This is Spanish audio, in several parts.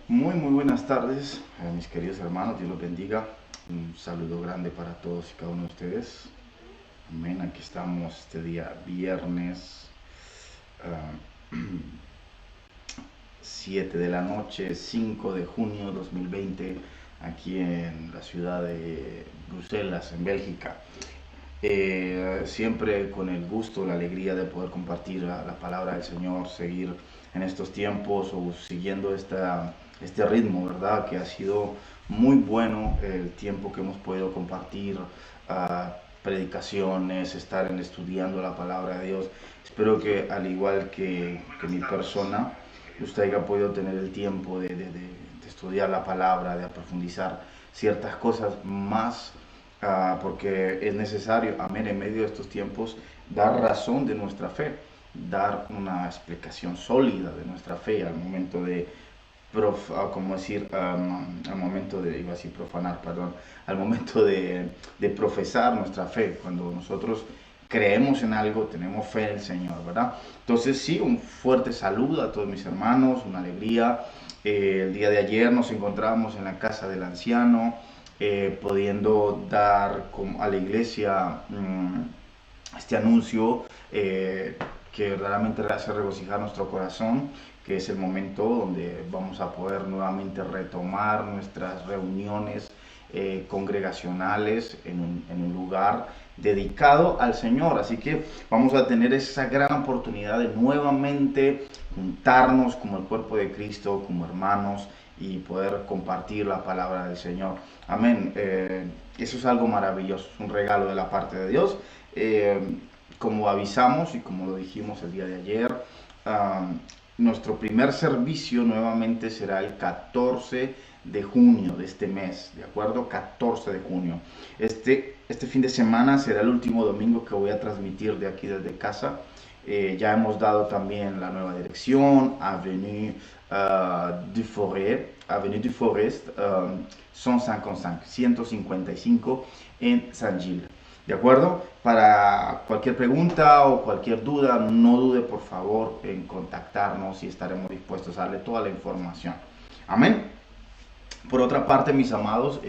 Muy buenas tardes, mis queridos hermanos, Dios los bendiga. Un saludo grande para todos y cada uno de ustedes. Amén, aquí estamos este día viernes, ah, 7 de la noche, 5 de junio 2020, aquí en la ciudad de Bruselas, en Bélgica. Siempre con el gusto, la alegría de poder compartir la palabra del Señor, seguir en estos tiempos o siguiendo este ritmo, ¿verdad? Que ha sido muy bueno el tiempo que hemos podido compartir, predicaciones, estar estudiando la palabra de Dios. Espero que al igual que mi persona, usted haya podido tener el tiempo de estudiar la palabra, de profundizar ciertas cosas más, porque es necesario, amén, en medio de estos tiempos, dar razón de nuestra fe, dar una explicación sólida de nuestra fe al momento de, como decir, al momento de, iba a decir profanar, perdón, al momento de profesar nuestra fe, cuando nosotros creemos en algo, tenemos fe en el Señor, ¿verdad? Entonces sí, un fuerte saludo a todos mis hermanos, una alegría. El día de ayer nos encontrábamos en la casa del anciano, pudiendo dar a la iglesia este anuncio, que verdaderamente hace regocijar nuestro corazón, que es el momento donde vamos a poder nuevamente retomar nuestras reuniones congregacionales en un lugar dedicado al Señor. Así que vamos a tener esa gran oportunidad de nuevamente juntarnos como el cuerpo de Cristo, como hermanos, y poder compartir la palabra del Señor. Amén. Eso es algo maravilloso, es un regalo de la parte de Dios. Como avisamos y como lo dijimos el día de ayer, nuestro primer servicio nuevamente será el 14 de junio de este mes, ¿de acuerdo? 14 de junio. Este fin de semana será el último domingo que voy a transmitir de aquí desde casa. Ya hemos dado también la nueva dirección, Avenue du Forest, 155 en Saint-Gilles. ¿De acuerdo? Para cualquier pregunta o cualquier duda, no dude por favor en contactarnos y estaremos dispuestos a darle toda la información. Amén. Por otra parte, mis amados,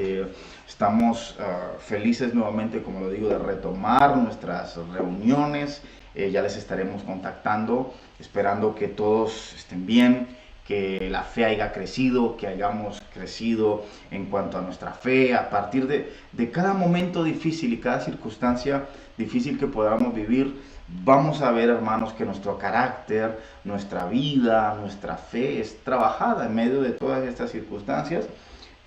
estamos felices nuevamente, como lo digo, de retomar nuestras reuniones. Ya les estaremos contactando, esperando que todos estén bien, que la fe haya crecido, que hayamos crecido en cuanto a nuestra fe, a partir de cada momento difícil y cada circunstancia difícil que podamos vivir. Vamos a ver, hermanos, que nuestro carácter, nuestra vida, nuestra fe es trabajada en medio de todas estas circunstancias,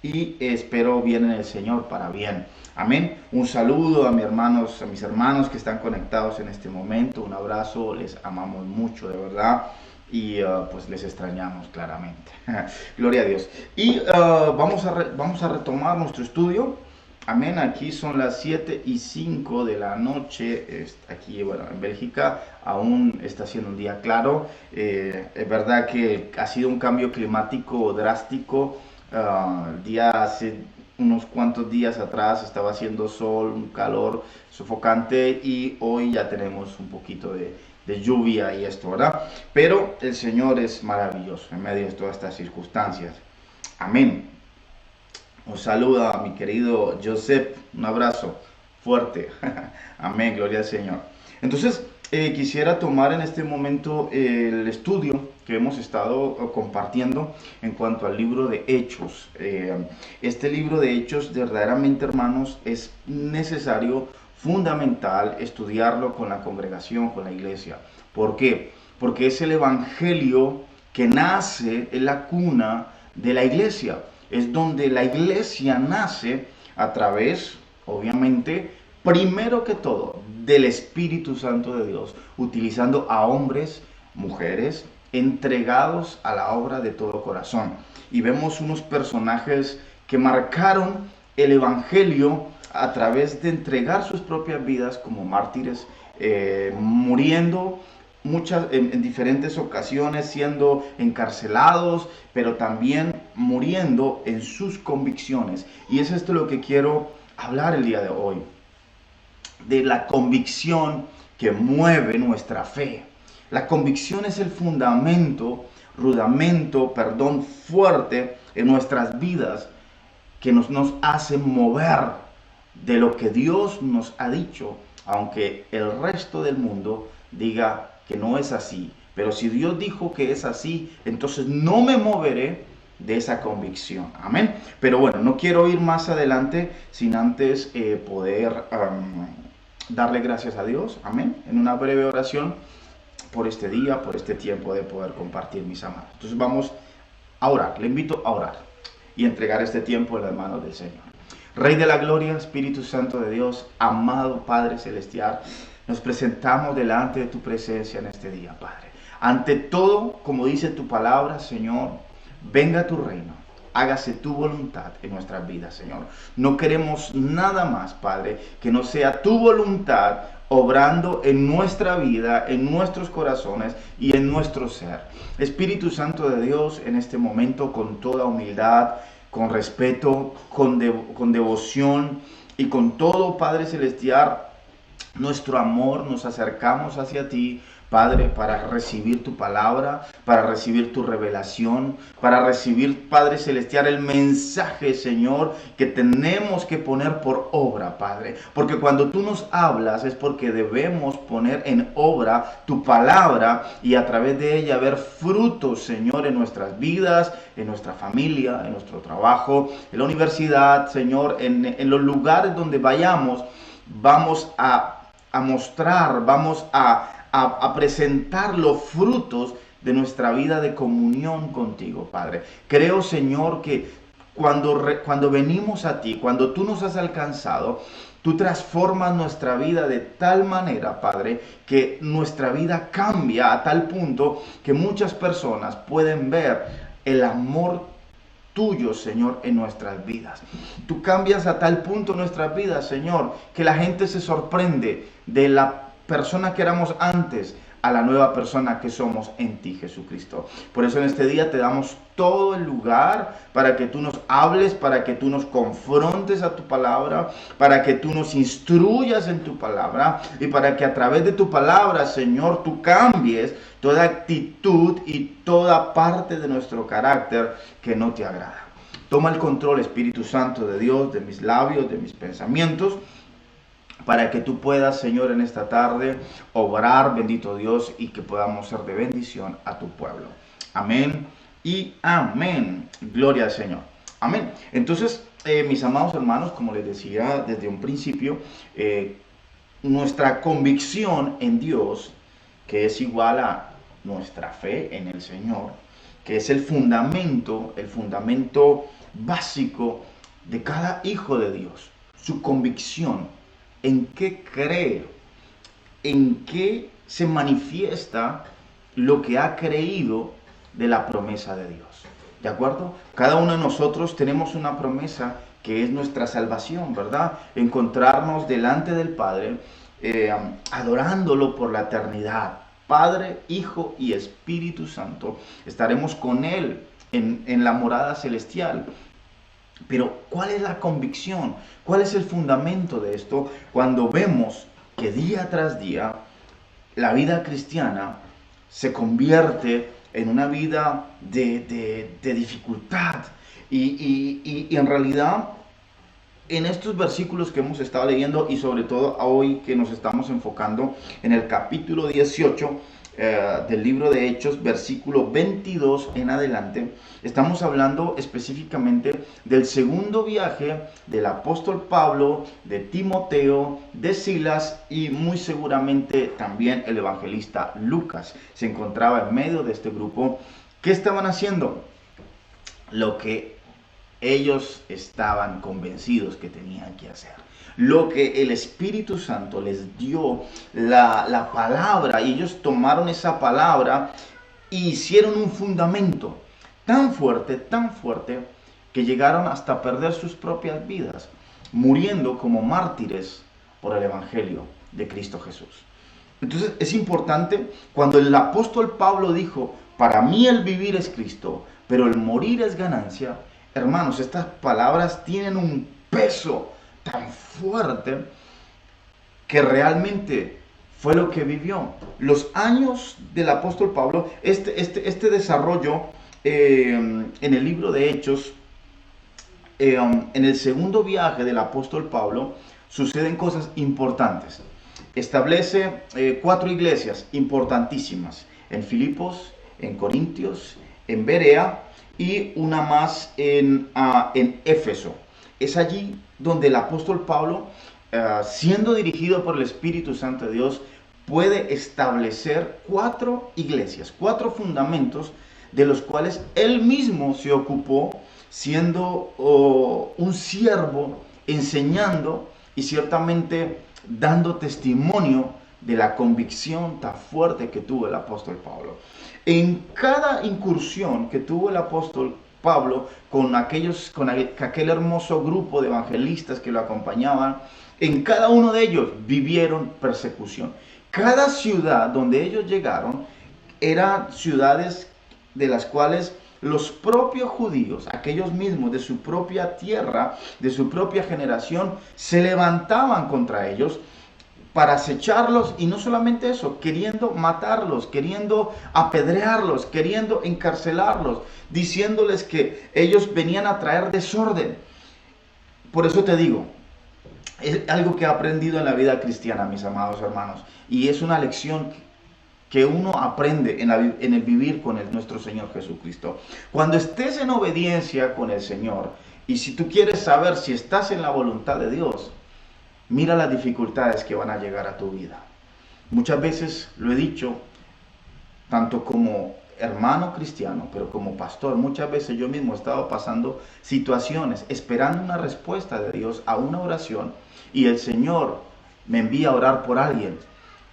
y espero bien en el Señor para bien. Amén. Un saludo a mis hermanos que están conectados en este momento. Un abrazo, les amamos mucho, de verdad. Y pues les extrañamos claramente. Gloria a Dios. Y vamos a retomar nuestro estudio. Amén. Aquí son las 7:05 de la noche. Aquí, bueno, en Bélgica aún está siendo un día claro. Es verdad que ha sido un cambio climático drástico. El día hace unos cuantos días atrás estaba haciendo sol, un calor sofocante, y hoy ya tenemos un poquito de lluvia y esto, ¿verdad? Pero el Señor es maravilloso en medio de todas estas circunstancias. Amén. Un saludo a mi querido Joseph, un abrazo fuerte. Amén, gloria al Señor. Entonces, quisiera tomar en este momento el estudio que hemos estado compartiendo en cuanto al libro de Hechos. Este libro de Hechos, verdaderamente, hermanos, es necesario, fundamental, estudiarlo con la congregación, con la iglesia. ¿Por qué? Porque es el evangelio que nace en la cuna de la iglesia. Es donde la iglesia nace a través, obviamente, primero que todo, del Espíritu Santo de Dios, utilizando a hombres, mujeres, entregados a la obra de todo corazón. Y vemos unos personajes que marcaron el Evangelio a través de entregar sus propias vidas como mártires, muriendo en diferentes ocasiones, siendo encarcelados, pero también muriendo en sus convicciones. Y es esto lo que quiero hablar el día de hoy, de la convicción que mueve nuestra fe. La convicción es el fundamento rudimento, perdón fuerte en nuestras vidas que nos hacen mover de lo que Dios nos ha dicho, aunque el resto del mundo diga que no es así. Pero si Dios dijo que es así, entonces no me moveré de esa convicción. Amén. Pero bueno, no quiero ir más adelante sin antes poder darle gracias a Dios. Amén. En una breve oración por este día, por este tiempo de poder compartir, mis amados. Entonces vamos a orar. Le invito a orar y entregar este tiempo en las manos del Señor. Rey de la gloria, Espíritu Santo de Dios, amado Padre Celestial, nos presentamos delante de tu presencia en este día, Padre. Ante todo, como dice tu palabra, Señor, venga tu reino, hágase tu voluntad en nuestras vidas, Señor. No queremos nada más, Padre, que no sea tu voluntad obrando en nuestra vida, en nuestros corazones y en nuestro ser. Espíritu Santo de Dios, en este momento, con toda humildad, con respeto, con devoción y con todo, Padre Celestial, nuestro amor, nos acercamos hacia ti, Padre, para recibir tu palabra, para recibir tu revelación, para recibir, Padre Celestial, el mensaje, Señor, que tenemos que poner por obra, Padre. Porque cuando tú nos hablas es porque debemos poner en obra tu palabra y a través de ella ver frutos, Señor, en nuestras vidas, en nuestra familia, en nuestro trabajo, en la universidad, Señor, en los lugares donde vayamos, vamos a mostrar, vamos a presentar los frutos de nuestra vida de comunión contigo, Padre. Creo, Señor, que cuando venimos a ti, cuando tú nos has alcanzado, tú transformas nuestra vida de tal manera, Padre, que nuestra vida cambia a tal punto que muchas personas pueden ver el amor tuyo, Señor, en nuestras vidas. Tú cambias a tal punto nuestras vidas, Señor, que la gente se sorprende de la persona que éramos antes a la nueva persona que somos en ti, Jesucristo. Por eso en este día te damos todo el lugar para que tú nos hables, para que tú nos confrontes a tu palabra, para que tú nos instruyas en tu palabra y para que a través de tu palabra, Señor, tú cambies toda actitud y toda parte de nuestro carácter que no te agrada. Toma el control, Espíritu Santo de Dios, de mis labios, de mis pensamientos, para que tú puedas, Señor, en esta tarde obrar, bendito Dios, y que podamos ser de bendición a tu pueblo. Amén y amén. Gloria al Señor. Amén. Entonces, mis amados hermanos, como les decía desde un principio, nuestra convicción en Dios, que es igual a nuestra fe en el Señor, que es el fundamento básico de cada hijo de Dios, su convicción. ¿En qué cree? ¿En qué se manifiesta lo que ha creído de la promesa de Dios? ¿De acuerdo? Cada uno de nosotros tenemos una promesa que es nuestra salvación, ¿verdad? Encontrarnos delante del Padre, adorándolo por la eternidad. Padre, Hijo y Espíritu Santo. Estaremos con Él en la morada celestial. Pero, ¿cuál es la convicción? ¿Cuál es el fundamento de esto? Cuando vemos que día tras día la vida cristiana se convierte en una vida de dificultad. Y en realidad, en estos versículos que hemos estado leyendo y sobre todo hoy que nos estamos enfocando en el capítulo 18, del libro de Hechos, versículo 22 en adelante, estamos hablando específicamente del segundo viaje del apóstol Pablo, de Timoteo, de Silas y muy seguramente también el evangelista Lucas se encontraba en medio de este grupo. ¿Qué estaban haciendo? Lo que ellos estaban convencidos que tenían que hacer. Lo que el Espíritu Santo les dio, la palabra, y ellos tomaron esa palabra e hicieron un fundamento tan fuerte, que llegaron hasta perder sus propias vidas, muriendo como mártires por el Evangelio de Cristo Jesús. Entonces es importante, cuando el apóstol Pablo dijo, para mí el vivir es Cristo, pero el morir es ganancia, hermanos, estas palabras tienen un peso tan fuerte que realmente fue lo que vivió. Los años del apóstol Pablo, este desarrollo en el libro de Hechos, en el segundo viaje del apóstol Pablo, suceden cosas importantes. Establece 4 iglesias importantísimas, en Filipos, en Corintios, en Berea y una más en Éfeso. Es allí donde el apóstol Pablo, siendo dirigido por el Espíritu Santo de Dios, puede establecer 4 iglesias, 4 fundamentos de los cuales él mismo se ocupó, siendo un siervo, enseñando y ciertamente dando testimonio de la convicción tan fuerte que tuvo el apóstol Pablo. En cada incursión que tuvo el apóstol Pablo con aquel hermoso grupo de evangelistas que lo acompañaban, en cada uno de ellos vivieron persecución. Cada ciudad donde ellos llegaron eran ciudades de las cuales los propios judíos, aquellos mismos de su propia tierra, de su propia generación, se levantaban contra ellos para acecharlos, y no solamente eso, queriendo matarlos, queriendo apedrearlos, queriendo encarcelarlos, diciéndoles que ellos venían a traer desorden. Por eso te digo, es algo que he aprendido en la vida cristiana, mis amados hermanos, y es una lección que uno aprende en el vivir con nuestro Señor Jesucristo. Cuando estés en obediencia con el Señor, y si tú quieres saber si estás en la voluntad de Dios, mira las dificultades que van a llegar a tu vida. Muchas veces lo he dicho, tanto como hermano cristiano, pero como pastor, muchas veces yo mismo he estado pasando situaciones, esperando una respuesta de Dios a una oración, y el Señor me envía a orar por alguien,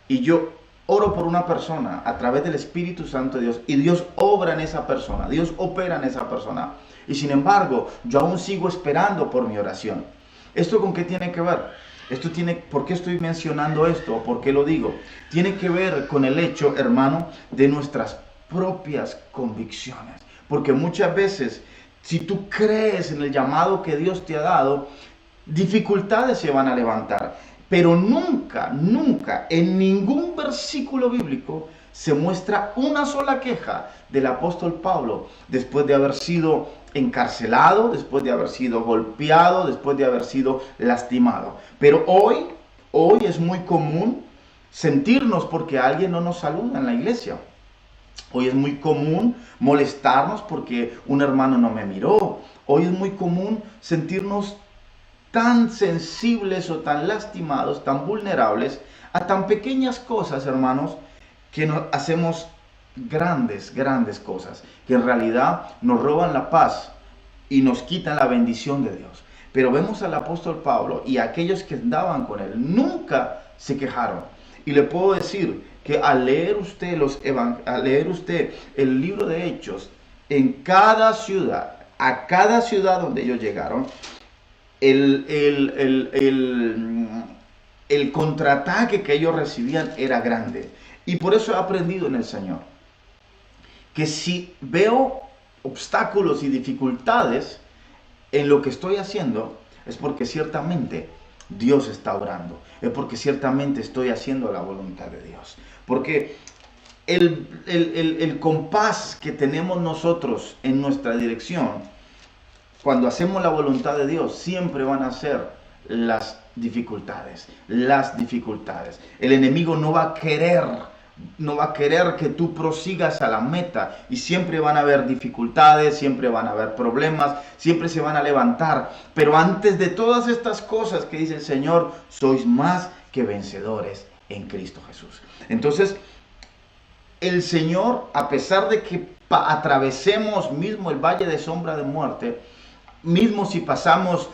y yo oro por una persona a través del Espíritu Santo de Dios, y Dios obra en esa persona, Dios opera en esa persona, y sin embargo, yo aún sigo esperando por mi oración. ¿Esto con qué tiene que ver? ¿Por qué estoy mencionando esto? ¿Por qué lo digo? Tiene que ver con el hecho, hermano, de nuestras propias convicciones. Porque muchas veces, si tú crees en el llamado que Dios te ha dado, dificultades se van a levantar. Pero nunca, nunca, en ningún versículo bíblico se muestra una sola queja del apóstol Pablo después de haber sido encarcelado, después de haber sido golpeado, después de haber sido lastimado. Pero hoy es muy común sentirnos porque alguien no nos saluda en la iglesia. Hoy es muy común molestarnos porque un hermano no me miró. Hoy es muy común sentirnos tan sensibles o tan lastimados, tan vulnerables a tan pequeñas cosas, hermanos, que nos hacemos grandes cosas, que en realidad nos roban la paz y nos quitan la bendición de Dios. Pero vemos al apóstol Pablo y a aquellos que andaban con él, nunca se quejaron. Y le puedo decir que al leer usted el libro de Hechos, en cada ciudad, a cada ciudad donde ellos llegaron, el contraataque que ellos recibían era grande. Y por eso he aprendido en el Señor que si veo obstáculos y dificultades en lo que estoy haciendo, es porque ciertamente Dios está obrando, es porque ciertamente estoy haciendo la voluntad de Dios. Porque el compás que tenemos nosotros en nuestra dirección, cuando hacemos la voluntad de Dios, siempre van a ser las dificultades. El enemigo no va a querer que tú prosigas a la meta, y siempre van a haber dificultades, siempre van a haber problemas, siempre se van a levantar. Pero antes de todas estas cosas que dice el Señor, sois más que vencedores en Cristo Jesús. Entonces, el Señor, a pesar de que atravesemos mismo el valle de sombra de muerte, mismo si pasamos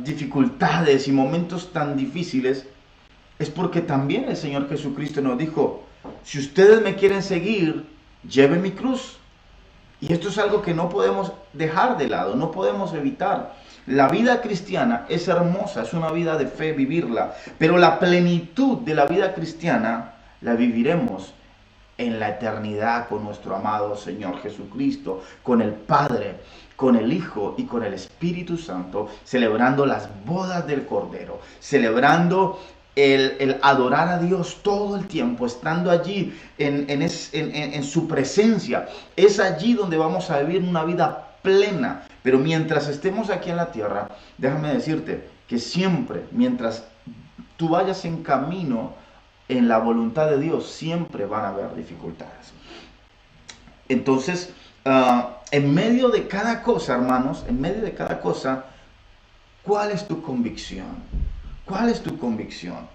dificultades y momentos tan difíciles, es porque también el Señor Jesucristo nos dijo: si ustedes me quieren seguir, lleven mi cruz. Y esto es algo que no podemos dejar de lado, no podemos evitar. La vida cristiana es hermosa, es una vida de fe vivirla, pero la plenitud de la vida cristiana la viviremos en la eternidad con nuestro amado Señor Jesucristo, con el Padre, con el Hijo y con el Espíritu Santo, celebrando las bodas del Cordero, celebrando el adorar a Dios todo el tiempo, estando allí en su presencia, es allí donde vamos a vivir una vida plena. Pero mientras estemos aquí en la tierra, déjame decirte que siempre, mientras tú vayas en camino en la voluntad de Dios, siempre van a haber dificultades. Entonces, en medio de cada cosa, hermanos, en medio de cada cosa, ¿cuál es tu convicción? ¿Cuál es tu convicción?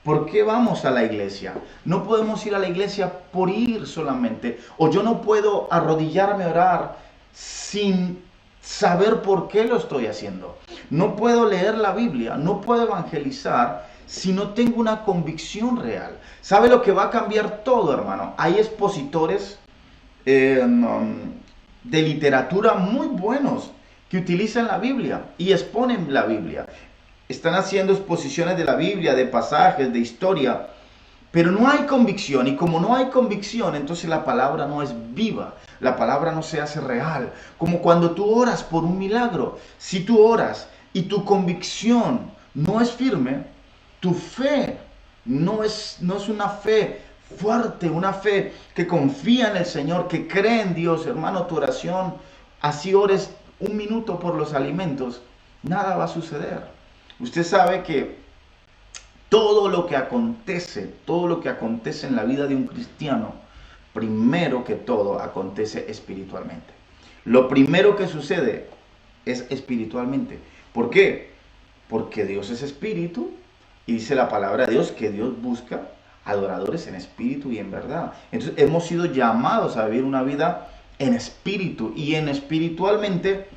¿Por qué vamos a la iglesia? No podemos ir a la iglesia por ir solamente. O yo no puedo arrodillarme a orar sin saber por qué lo estoy haciendo. No puedo leer la Biblia, no puedo evangelizar si no tengo una convicción real. ¿Sabe lo que va a cambiar todo, hermano? Hay expositores de literatura muy buenos que utilizan la Biblia y exponen la Biblia. Están haciendo exposiciones de la Biblia, de pasajes, de historia, pero no hay convicción. Y como no hay convicción, entonces la palabra no es viva, la palabra no se hace real. Como cuando tú oras por un milagro. Si tú oras y tu convicción no es firme, tu fe no es una fe fuerte, una fe que confía en el Señor, que cree en Dios. Hermano, tu oración, así ores un minuto por los alimentos, nada va a suceder. Usted sabe que todo lo que acontece en la vida de un cristiano, primero que todo acontece espiritualmente. Lo primero que sucede es espiritualmente. ¿Por qué? Porque Dios es espíritu y dice la palabra de Dios que Dios busca adoradores en espíritu y en verdad. Entonces hemos sido llamados a vivir una vida en espíritu y en espiritualmente.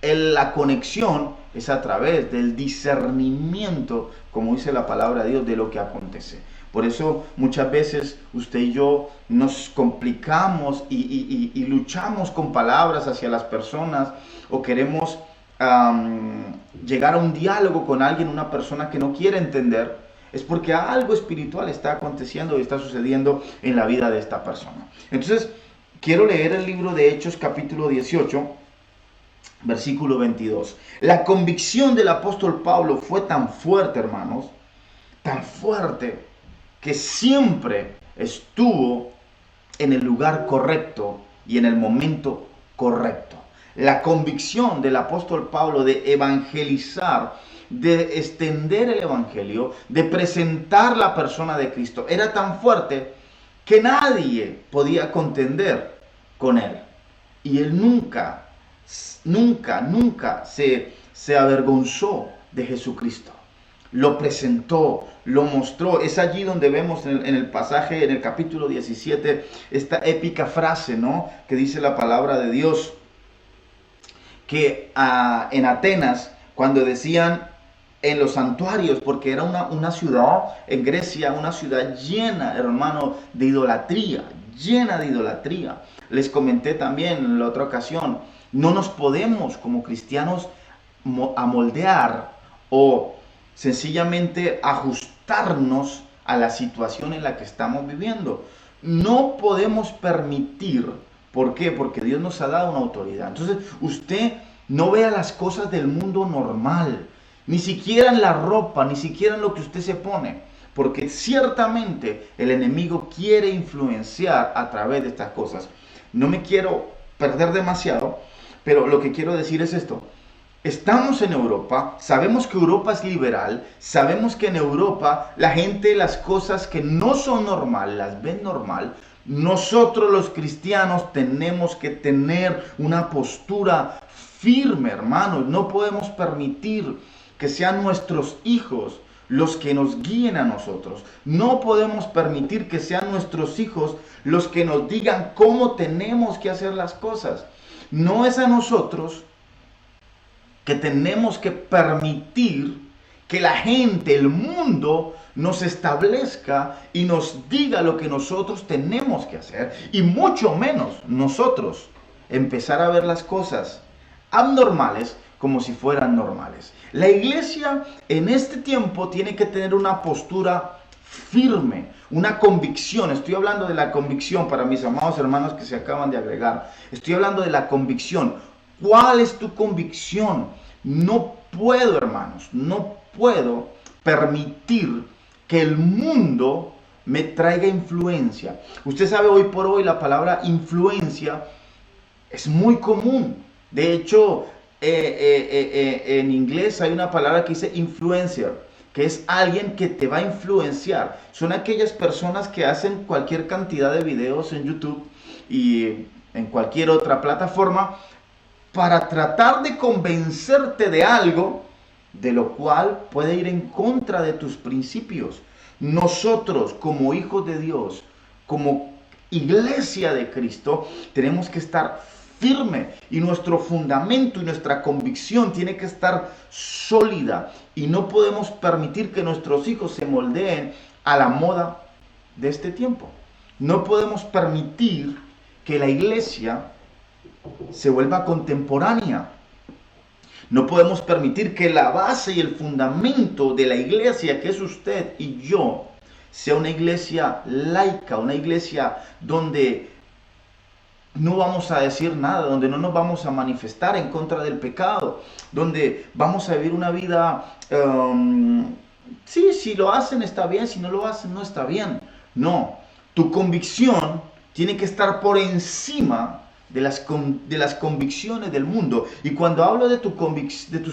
La conexión es a través del discernimiento, como dice la palabra de Dios, de lo que acontece. Por eso muchas veces usted y yo nos complicamos y luchamos con palabras hacia las personas, o queremos llegar a un diálogo con alguien, una persona que no quiere entender. Es porque algo espiritual está aconteciendo y está sucediendo en la vida de esta persona. Entonces, quiero leer el libro de Hechos capítulo 18, versículo 22. La convicción del apóstol Pablo fue tan fuerte, hermanos, tan fuerte, que siempre estuvo en el lugar correcto y en el momento correcto. La convicción del apóstol Pablo de evangelizar, de extender el evangelio, de presentar la persona de Cristo, era tan fuerte que nadie podía contender con él. Y él nunca se avergonzó de Jesucristo. Lo presentó, lo mostró. Es allí donde vemos en el pasaje, en el capítulo 17, esta épica frase, ¿no?, que dice la palabra de Dios, que en Atenas, cuando decían en los santuarios, porque era una ciudad en Grecia, una ciudad llena, hermano, de idolatría, llena de idolatría. Les comenté también en la otra ocasión, no nos podemos como cristianos amoldear o sencillamente ajustarnos a la situación en la que estamos viviendo. No podemos permitir. ¿Por qué? Porque Dios nos ha dado una autoridad. Entonces, usted no vea las cosas del mundo normal, ni siquiera en la ropa, ni siquiera en lo que usted se pone, porque ciertamente el enemigo quiere influenciar a través de estas cosas. No me quiero perder demasiado, pero lo que quiero decir es esto. Estamos en Europa, sabemos que Europa es liberal, sabemos que en Europa la gente las cosas que no son normal las ven normal. Nosotros los cristianos tenemos que tener una postura firme, hermanos. No podemos permitir que sean nuestros hijos los que nos guíen a nosotros. No podemos permitir que sean nuestros hijos los que nos digan cómo tenemos que hacer las cosas. No es a nosotros que tenemos que permitir que la gente, el mundo, nos establezca y nos diga lo que nosotros tenemos que hacer, y mucho menos nosotros empezar a ver las cosas abnormales como si fueran normales. La iglesia en este tiempo tiene que tener una postura firme, una convicción. Estoy hablando de la convicción para mis amados hermanos que se acaban de agregar. Estoy hablando de la convicción. ¿Cuál es tu convicción? No puedo, hermanos, no puedo permitir que el mundo me traiga influencia. Usted sabe, hoy por hoy la palabra influencia es muy común. De hecho, en inglés hay una palabra que dice influencer, que es alguien que te va a influenciar. Son aquellas personas que hacen cualquier cantidad de videos en YouTube y en cualquier otra plataforma para tratar de convencerte de algo de lo cual puede ir en contra de tus principios. Nosotros, como hijos de Dios, como iglesia de Cristo, tenemos que estar firme y nuestro fundamento y nuestra convicción tiene que estar sólida y no podemos permitir que nuestros hijos se moldeen a la moda de este tiempo. No podemos permitir que la iglesia se vuelva contemporánea. No podemos permitir que la base y el fundamento de la iglesia, que es usted y yo, sea una iglesia laica, una iglesia donde no vamos a decir nada, donde no nos vamos a manifestar en contra del pecado, donde vamos a vivir una vida, sí, si lo hacen está bien, si no lo hacen no está bien. No, tu convicción tiene que estar por encima de las convicciones del mundo. Y cuando hablo de tus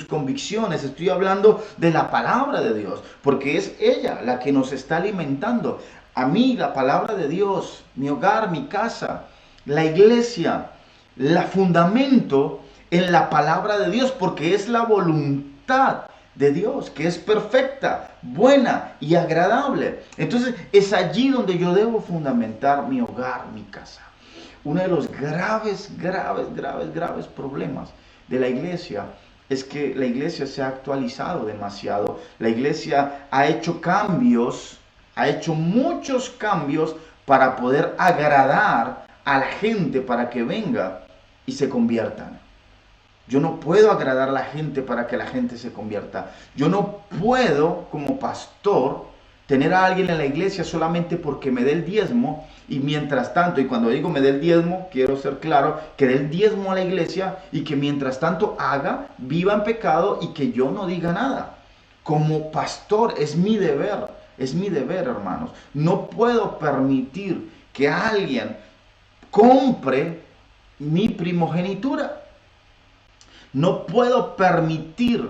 convicciones, estoy hablando de la palabra de Dios, porque es ella la que nos está alimentando. A mí la palabra de Dios, mi hogar, mi casa, la iglesia, la fundamento en la palabra de Dios, porque es la voluntad de Dios, que es perfecta, buena y agradable. Entonces es allí donde yo debo fundamentar mi hogar, mi casa. Uno de los graves problemas de la iglesia es que la iglesia se ha actualizado demasiado. La iglesia ha hecho cambios, ha hecho muchos cambios para poder agradar a la gente para que venga y se conviertan. Yo no puedo agradar a la gente para que la gente se convierta. Yo no puedo, como pastor, tener a alguien en la iglesia solamente porque me dé el diezmo y mientras tanto, y cuando digo me dé el diezmo, quiero ser claro, que dé el diezmo a la iglesia y que mientras tanto haga, viva en pecado y que yo no diga nada. Como pastor es mi deber, hermanos. No puedo permitir que alguien compre mi primogenitura. No puedo permitir,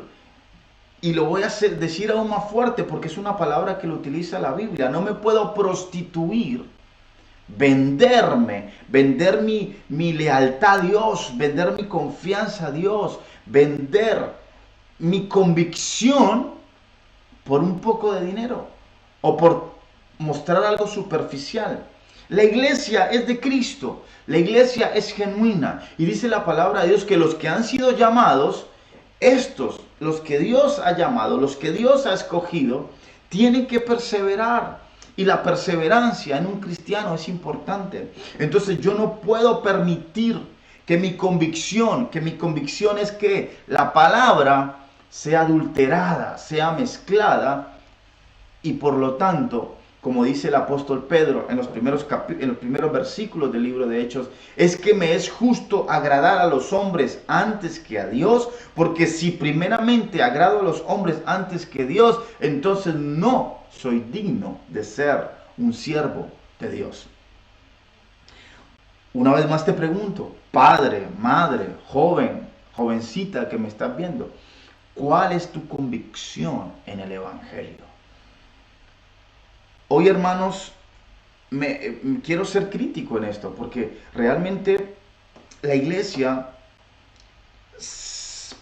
y lo voy a decir aún más fuerte porque es una palabra que lo utiliza la Biblia, no me puedo prostituir, vender mi lealtad a Dios, vender mi confianza a Dios, vender mi convicción por un poco de dinero o por mostrar algo superficial. La iglesia es de Cristo, la iglesia es genuina y dice la palabra de Dios que los que han sido llamados, estos, los que Dios ha llamado, los que Dios ha escogido, tienen que perseverar. Y la perseverancia en un cristiano es importante. Entonces yo no puedo permitir que mi convicción es que la palabra sea adulterada, sea mezclada y por lo tanto, como dice el apóstol Pedro en los primeros versículos del libro de Hechos, es que me es justo agradar a los hombres antes que a Dios, porque si primeramente agrado a los hombres antes que Dios, entonces no soy digno de ser un siervo de Dios. Una vez más te pregunto, padre, madre, joven, jovencita que me estás viendo, ¿cuál es tu convicción en el Evangelio? Hoy, hermanos, quiero ser crítico en esto, porque realmente la iglesia,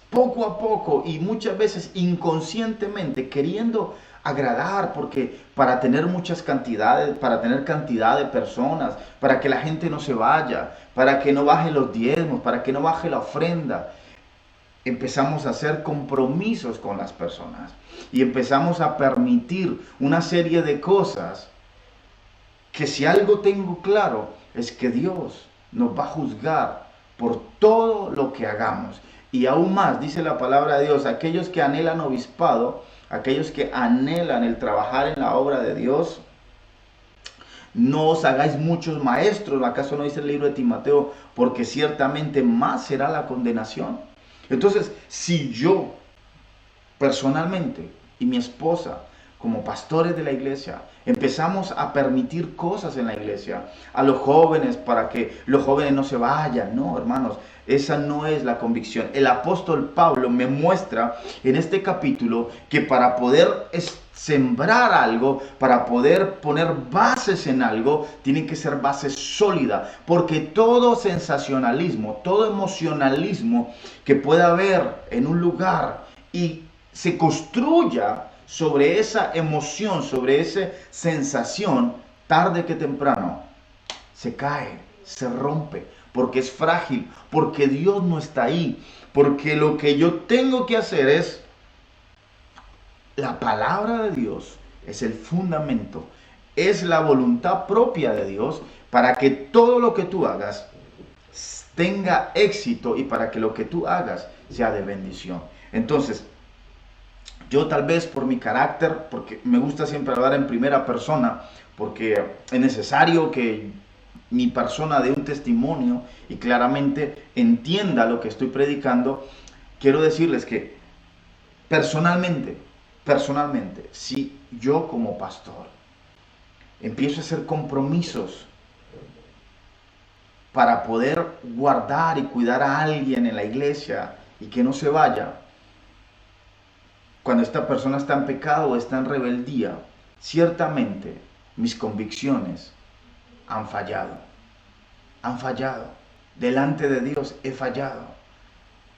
poco a poco y muchas veces inconscientemente, queriendo agradar, porque para tener para tener cantidad de personas, para que la gente no se vaya, para que no baje los diezmos, para que no baje la ofrenda, empezamos a hacer compromisos con las personas y empezamos a permitir una serie de cosas que, si algo tengo claro, es que Dios nos va a juzgar por todo lo que hagamos. Y aún más, dice la palabra de Dios, aquellos que anhelan obispado, aquellos que anhelan el trabajar en la obra de Dios, no os hagáis muchos maestros, ¿acaso no dice el libro de Timoteo? Porque ciertamente más será la condenación. Entonces, si yo personalmente y mi esposa, como pastores de la iglesia, empezamos a permitir cosas en la iglesia a los jóvenes para que los jóvenes no se vayan. No, hermanos, esa no es la convicción. El apóstol Pablo me muestra en este capítulo que para poder sembrar algo, para poder poner bases en algo, tienen que ser bases sólidas, porque todo sensacionalismo, todo emocionalismo que pueda haber en un lugar y se construya sobre esa emoción, sobre esa sensación, tarde que temprano se cae, se rompe, porque es frágil, porque Dios no está ahí, porque lo que yo tengo que hacer es, la palabra de Dios es el fundamento, es la voluntad propia de Dios para que todo lo que tú hagas tenga éxito y para que lo que tú hagas sea de bendición. Entonces, yo tal vez por mi carácter, porque me gusta siempre hablar en primera persona, porque es necesario que mi persona dé un testimonio y claramente entienda lo que estoy predicando, quiero decirles que personalmente, si yo como pastor empiezo a hacer compromisos para poder guardar y cuidar a alguien en la iglesia y que no se vaya, cuando esta persona está en pecado o está en rebeldía, ciertamente mis convicciones han fallado. Han fallado. Delante de Dios he fallado.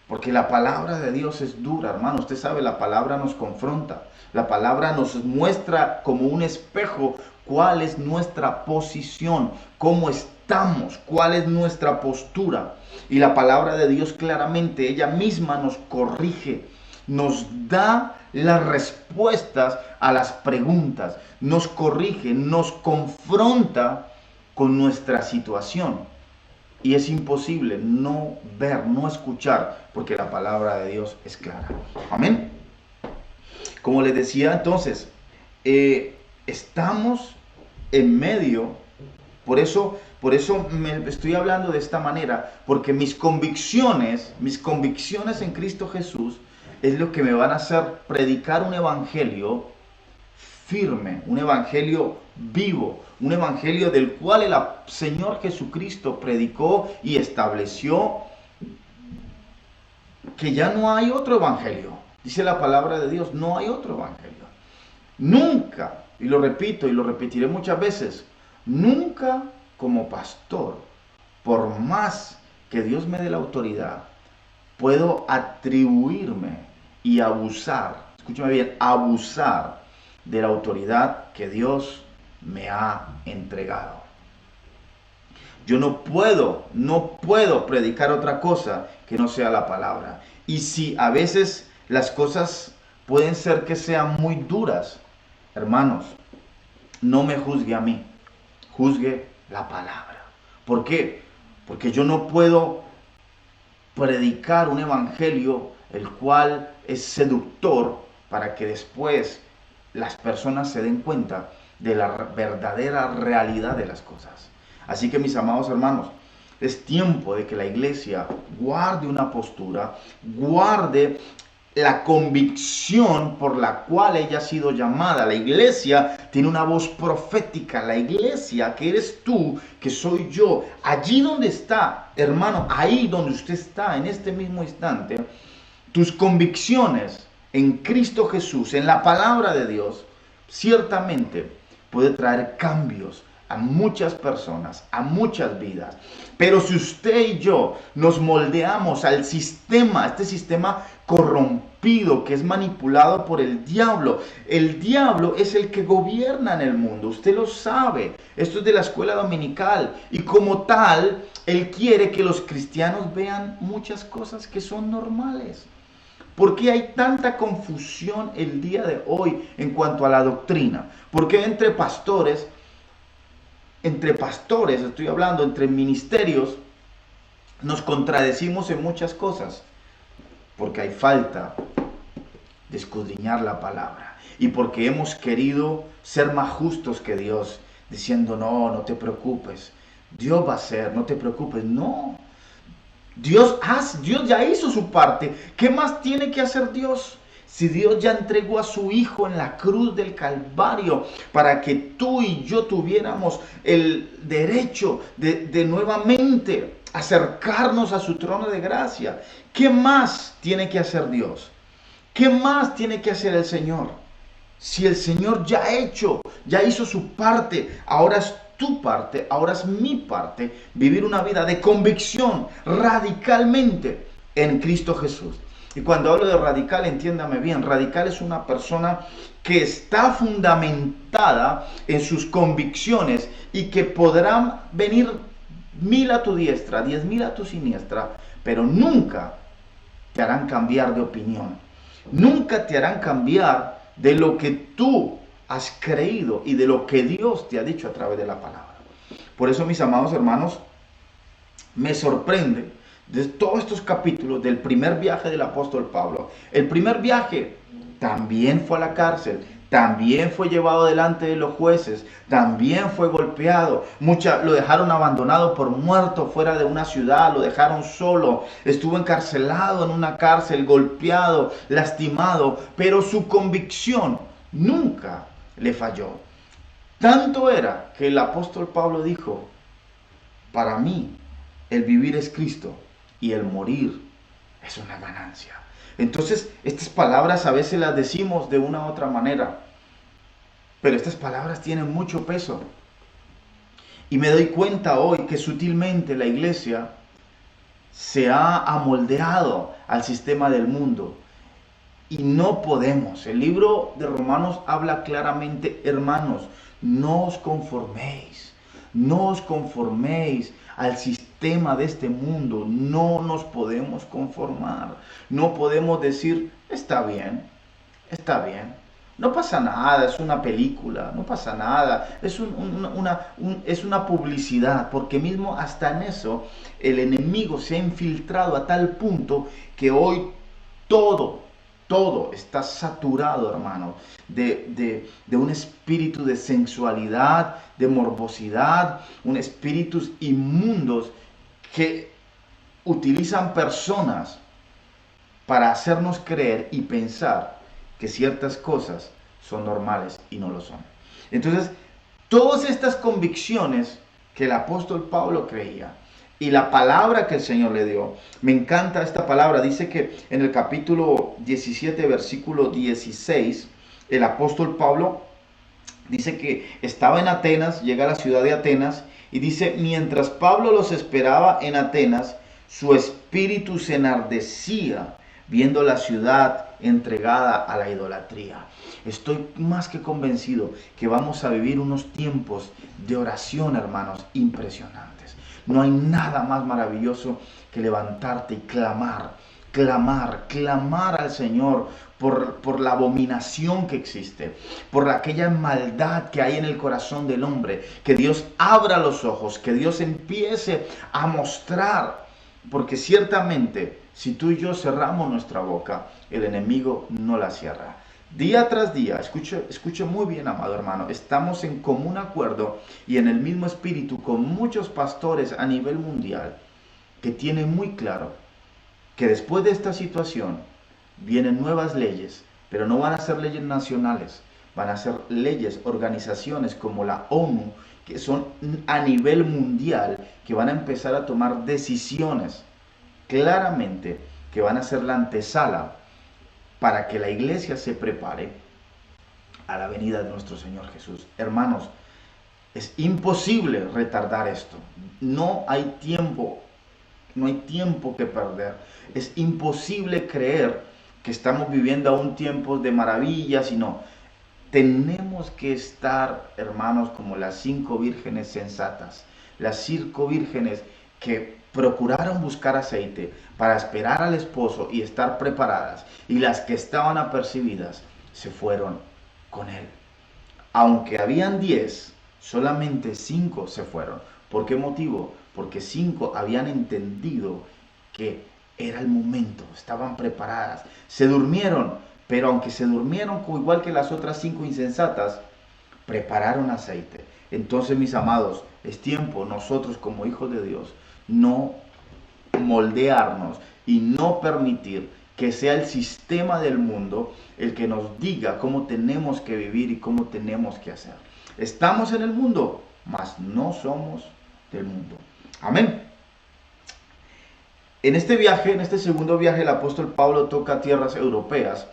Porque la palabra de Dios es dura, hermano. Usted sabe, la palabra nos confronta. La palabra nos muestra como un espejo cuál es nuestra posición, cómo estamos, cuál es nuestra postura. Y la palabra de Dios claramente, ella misma nos corrige, nos da las respuestas a las preguntas, nos corrige, nos confronta con nuestra situación. Y es imposible no ver, no escuchar, porque la palabra de Dios es clara. Amén. Como les decía entonces, estamos en medio, por eso me estoy hablando de esta manera, porque mis convicciones en Cristo Jesús es lo que me van a hacer predicar un evangelio firme, un evangelio vivo, un evangelio del cual el Señor Jesucristo predicó y estableció que ya no hay otro evangelio. Dice la palabra de Dios, no hay otro evangelio. Nunca, y lo repito y lo repetiré muchas veces, nunca como pastor, por más que Dios me dé la autoridad, puedo atribuirme y abusar, escúchame bien, abusar de la autoridad que Dios me ha entregado. Yo no puedo predicar otra cosa que no sea la palabra. Y si a veces las cosas pueden ser que sean muy duras, hermanos, no me juzgue a mí, juzgue la palabra. ¿Por qué? Porque yo no puedo predicar un evangelio el cual es seductor para que después las personas se den cuenta de la verdadera realidad de las cosas. Así que, mis amados hermanos, es tiempo de que la iglesia guarde una postura, guarde la convicción por la cual ella ha sido llamada. La iglesia tiene una voz profética. La iglesia, que eres tú, que soy yo, allí donde está, hermano, ahí donde usted está, en este mismo instante, tus convicciones en Cristo Jesús, en la palabra de Dios, ciertamente puede traer cambios a muchas personas, a muchas vidas. Pero si usted y yo nos moldeamos al sistema, este sistema corrompido que es manipulado por el diablo es el que gobierna en el mundo, usted lo sabe, esto es de la escuela dominical, y como tal, él quiere que los cristianos vean muchas cosas que son normales. ¿Por qué hay tanta confusión el día de hoy en cuanto a la doctrina? Porque entre pastores, estoy hablando, entre ministerios, nos contradecimos en muchas cosas. Porque hay falta de escudriñar la palabra. Y porque hemos querido ser más justos que Dios, diciendo, no te preocupes, Dios va a hacer, no te preocupes, no. Dios ya hizo su parte. ¿Qué más tiene que hacer Dios? Si Dios ya entregó a su Hijo en la cruz del Calvario para que tú y yo tuviéramos el derecho de nuevamente acercarnos a su trono de gracia, ¿qué más tiene que hacer Dios? ¿Qué más tiene que hacer el Señor? Si el Señor ya hizo su parte, ahora es tu parte, ahora es mi parte, vivir una vida de convicción radicalmente en Cristo Jesús. Y cuando hablo de radical, entiéndame bien, radical es una persona que está fundamentada en sus convicciones y que podrán venir 1000 a tu diestra, 10.000 a tu siniestra, pero nunca te harán cambiar de opinión. Nunca te harán cambiar de lo que tú has creído y de lo que Dios te ha dicho a través de la palabra. Por eso, mis amados hermanos, me sorprende de todos estos capítulos del primer viaje del apóstol Pablo. El primer viaje también fue a la cárcel, también fue llevado delante de los jueces, también fue golpeado, lo dejaron abandonado por muerto fuera de una ciudad, lo dejaron solo, estuvo encarcelado en una cárcel, golpeado, lastimado, pero su convicción nunca le falló. Tanto era que el apóstol Pablo dijo: para mí el vivir es Cristo y el morir es una ganancia. Entonces, estas palabras a veces las decimos de una u otra manera, pero estas palabras tienen mucho peso. Y me doy cuenta hoy que sutilmente la iglesia se ha amoldeado al sistema del mundo. Y no podemos. El libro de Romanos habla claramente: hermanos, no os conforméis al sistema de este mundo. No nos podemos conformar. No podemos decir: está bien, no pasa nada, es una película, no pasa nada, es una publicidad, porque mismo hasta en eso el enemigo se ha infiltrado a tal punto que hoy todo está saturado, hermano, de un espíritu de sensualidad, de morbosidad, un espíritus inmundos que utilizan personas para hacernos creer y pensar que ciertas cosas son normales y no lo son. Entonces, todas estas convicciones que el apóstol Pablo creía y la palabra que el Señor le dio, me encanta esta palabra. Dice que en el capítulo 17, versículo 16, el apóstol Pablo dice que estaba en Atenas, llega a la ciudad de Atenas, y dice: mientras Pablo los esperaba en Atenas, su espíritu se enardecía viendo la ciudad entregada a la idolatría. Estoy más que convencido que vamos a vivir unos tiempos de oración, hermanos, impresionantes. No hay nada más maravilloso que levantarte y clamar al Señor por la abominación que existe, por aquella maldad que hay en el corazón del hombre. Que Dios abra los ojos, que Dios empiece a mostrar, porque ciertamente si tú y yo cerramos nuestra boca, el enemigo no la cierra. Día tras día, escuche muy bien, amado hermano, estamos en común acuerdo y en el mismo espíritu con muchos pastores a nivel mundial que tienen muy claro que después de esta situación vienen nuevas leyes, pero no van a ser leyes nacionales, van a ser leyes, organizaciones como la ONU, que son a nivel mundial, que van a empezar a tomar decisiones claramente que van a ser la antesala para que la iglesia se prepare a la venida de nuestro Señor Jesús. Hermanos, es imposible retardar esto. No hay tiempo que perder. Es imposible creer que estamos viviendo aún tiempos de maravillas y no. Tenemos que estar, hermanos, como las 5 vírgenes sensatas, las 5 vírgenes que procuraron buscar aceite para esperar al esposo y estar preparadas, y las que estaban apercibidas se fueron con él. Aunque habían 10, solamente 5 se fueron. ¿Por qué motivo? Porque 5 habían entendido que era el momento, estaban preparadas, se durmieron, pero aunque se durmieron igual que las otras 5 insensatas, prepararon aceite. Entonces, mis amados, es tiempo nosotros como hijos de Dios no moldearnos y no permitir que sea el sistema del mundo el que nos diga cómo tenemos que vivir y cómo tenemos que hacer. Estamos en el mundo, mas no somos del mundo. Amén. En este viaje, en este segundo viaje, el apóstol Pablo toca tierras europeas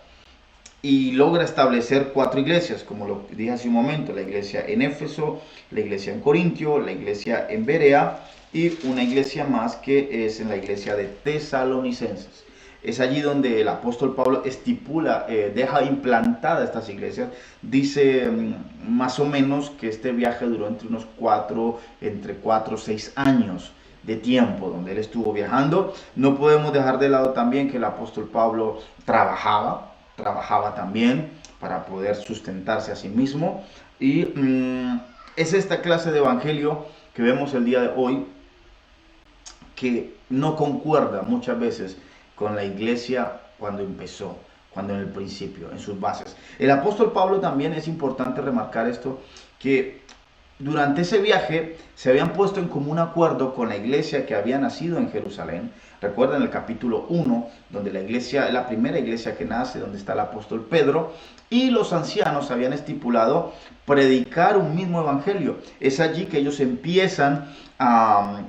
y logra establecer 4 iglesias, como lo dije hace un momento: la iglesia en Éfeso, la iglesia en Corintio, la iglesia en Berea y una iglesia más que es en la iglesia de Tesalonicenses. Es allí donde el apóstol Pablo estipula, deja implantadas estas iglesias. Dice más o menos que este viaje duró entre 4 o 6 años de tiempo donde él estuvo viajando. No podemos dejar de lado también que el apóstol Pablo trabajaba también para poder sustentarse a sí mismo. Y es esta clase de evangelio que vemos el día de hoy, que no concuerda muchas veces con la iglesia cuando empezó, cuando en el principio, en sus bases. El apóstol Pablo también, es importante remarcar esto, que durante ese viaje se habían puesto en común acuerdo con la iglesia que había nacido en Jerusalén. Recuerden el capítulo 1, donde la iglesia, la primera iglesia que nace, donde está el apóstol Pedro, y los ancianos habían estipulado predicar un mismo evangelio. Es allí que ellos empiezan a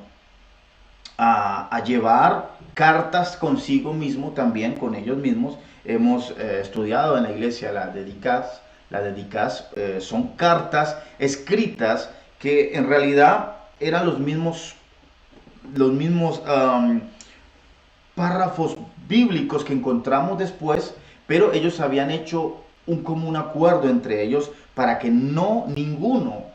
llevar cartas consigo mismo, también con ellos mismos. Hemos estudiado en la iglesia la dedicas, son cartas escritas que en realidad eran los mismos párrafos bíblicos que encontramos después, pero ellos habían hecho un común acuerdo entre ellos para que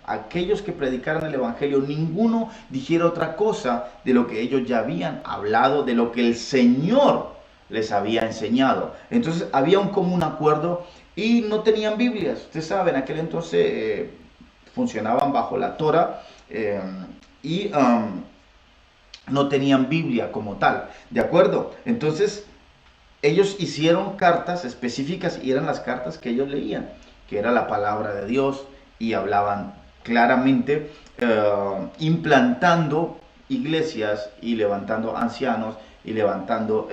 aquellos que predicaran el evangelio, ninguno dijera otra cosa de lo que ellos ya habían hablado, de lo que el Señor les había enseñado. Entonces había un común acuerdo y no tenían Biblias. Ustedes saben, en aquel entonces funcionaban bajo la Torah y no tenían Biblia como tal, ¿de acuerdo? Entonces ellos hicieron cartas específicas y eran las cartas que ellos leían, que era la palabra de Dios, y hablaban claramente, implantando iglesias y levantando ancianos y levantando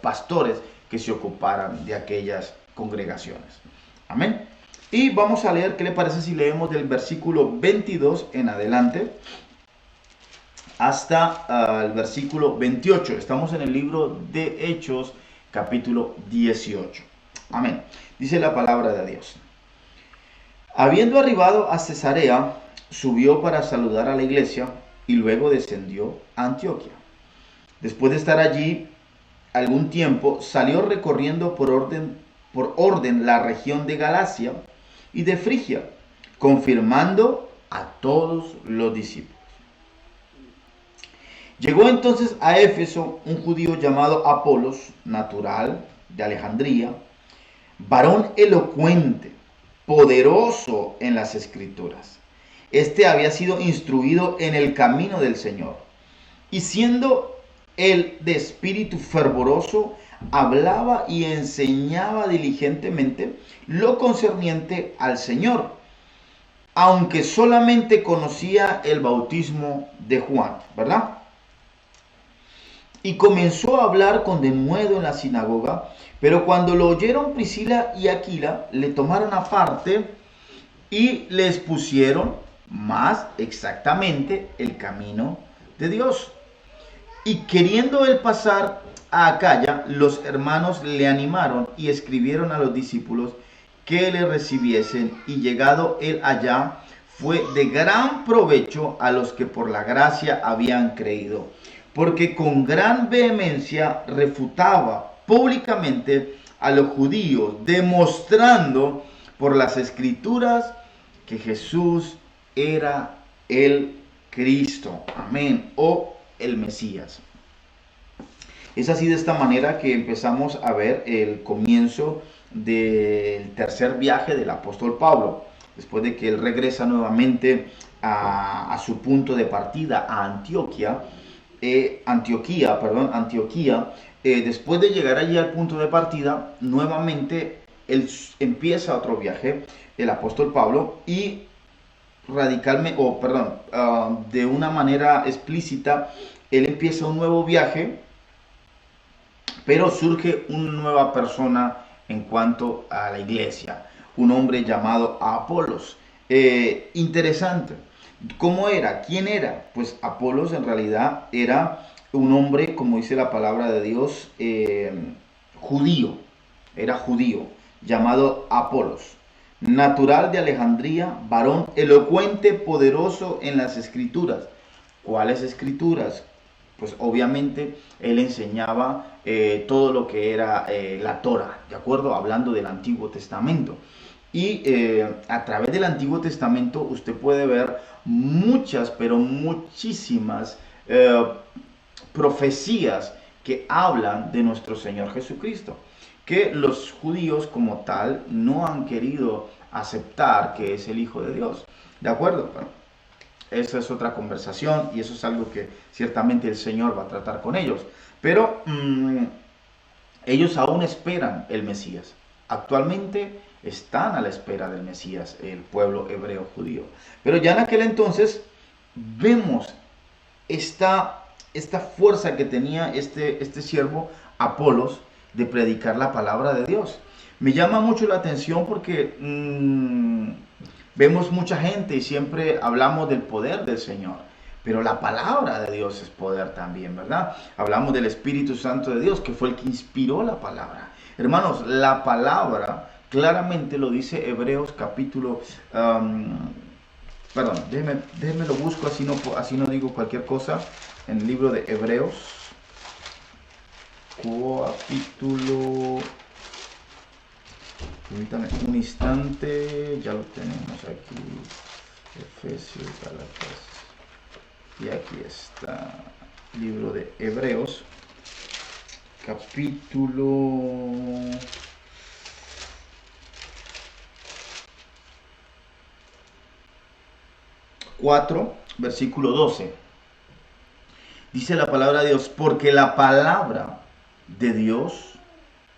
pastores que se ocuparan de aquellas congregaciones. Amén. Y vamos a leer, ¿qué le parece si leemos del versículo 22 en adelante hasta el versículo 28? Estamos en el libro de Hechos, capítulo 18. Amén. Dice la palabra de Dios: habiendo arribado a Cesarea, subió para saludar a la iglesia y luego descendió a Antioquía. Después de estar allí algún tiempo, salió recorriendo por orden la región de Galacia y de Frigia, confirmando a todos los discípulos. Llegó entonces a Éfeso un judío llamado Apolos, natural de Alejandría, varón elocuente, poderoso en las escrituras. Este había sido instruido en el camino del Señor, y siendo él de espíritu fervoroso, hablaba y enseñaba diligentemente lo concerniente al Señor, aunque solamente conocía el bautismo de Juan, ¿verdad? Y comenzó a hablar con denuedo en la sinagoga, pero cuando lo oyeron Priscila y Aquila, le tomaron aparte y le expusieron más exactamente el camino de Dios. Y queriendo él pasar a Acaya, los hermanos le animaron y escribieron a los discípulos que le recibiesen, y llegado él allá, fue de gran provecho a los que por la gracia habían creído, porque con gran vehemencia refutaba públicamente a los judíos, demostrando por las escrituras que Jesús era el Cristo, amén, o el Mesías. Es así, de esta manera, que empezamos a ver el comienzo del tercer viaje del apóstol Pablo, después de que él regresa nuevamente a su punto de partida, a Antioquía. Después de llegar allí al punto de partida, nuevamente él empieza otro viaje, el apóstol Pablo, y de una manera explícita, él empieza un nuevo viaje Pero surge una nueva persona en cuanto a la iglesia, un hombre llamado Apolos. Interesante. ¿Cómo era? ¿Quién era? Pues Apolos en realidad era un hombre, como dice la palabra de Dios, judío. Era judío, llamado Apolos. Natural de Alejandría, varón elocuente, poderoso en las escrituras. ¿Cuáles escrituras? Pues obviamente él enseñaba todo lo que era la Torah, ¿de acuerdo? Hablando del Antiguo Testamento. Y a través del Antiguo Testamento usted puede ver muchas, pero muchísimas profecías que hablan de nuestro Señor Jesucristo, que los judíos como tal no han querido aceptar que es el Hijo de Dios. ¿De acuerdo? Bueno, esa es otra conversación y eso es algo que ciertamente el Señor va a tratar con ellos. Pero ellos aún esperan el Mesías. Actualmente están a la espera del Mesías, el pueblo hebreo judío. Pero ya en aquel entonces vemos esta fuerza que tenía este siervo Apolos de predicar la palabra de Dios. Me llama mucho la atención porque vemos mucha gente y siempre hablamos del poder del Señor, pero la palabra de Dios es poder también, ¿verdad? Hablamos del Espíritu Santo de Dios, que fue el que inspiró la palabra. Hermanos, la palabra claramente lo dice Hebreos capítulo... perdón, déjeme lo busco, así no digo cualquier cosa. En el libro de Hebreos, capítulo... Permítame un instante, ya lo tenemos aquí. Efesios, Gálatas. Y aquí está. Libro de Hebreos, capítulo 4, versículo 12. Dice la palabra de Dios, porque la palabra de Dios,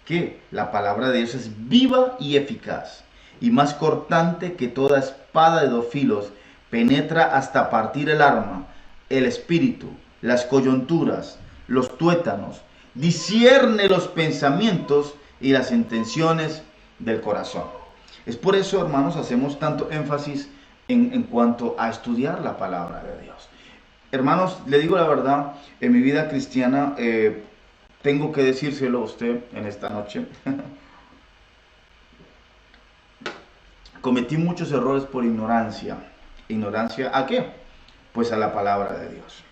¿qué? La palabra de Dios es viva y eficaz, y más cortante que toda espada de dos filos, penetra hasta partir el alma, el espíritu, las coyunturas, los tuétanos, discierne los pensamientos y las intenciones del corazón. Es por eso, hermanos, hacemos tanto énfasis en cuanto a estudiar la palabra de Dios. Hermanos, le digo la verdad, en mi vida cristiana tengo que decírselo a usted en esta noche. Cometí muchos errores por ignorancia. ¿Ignorancia a qué? Pues a la palabra de Dios.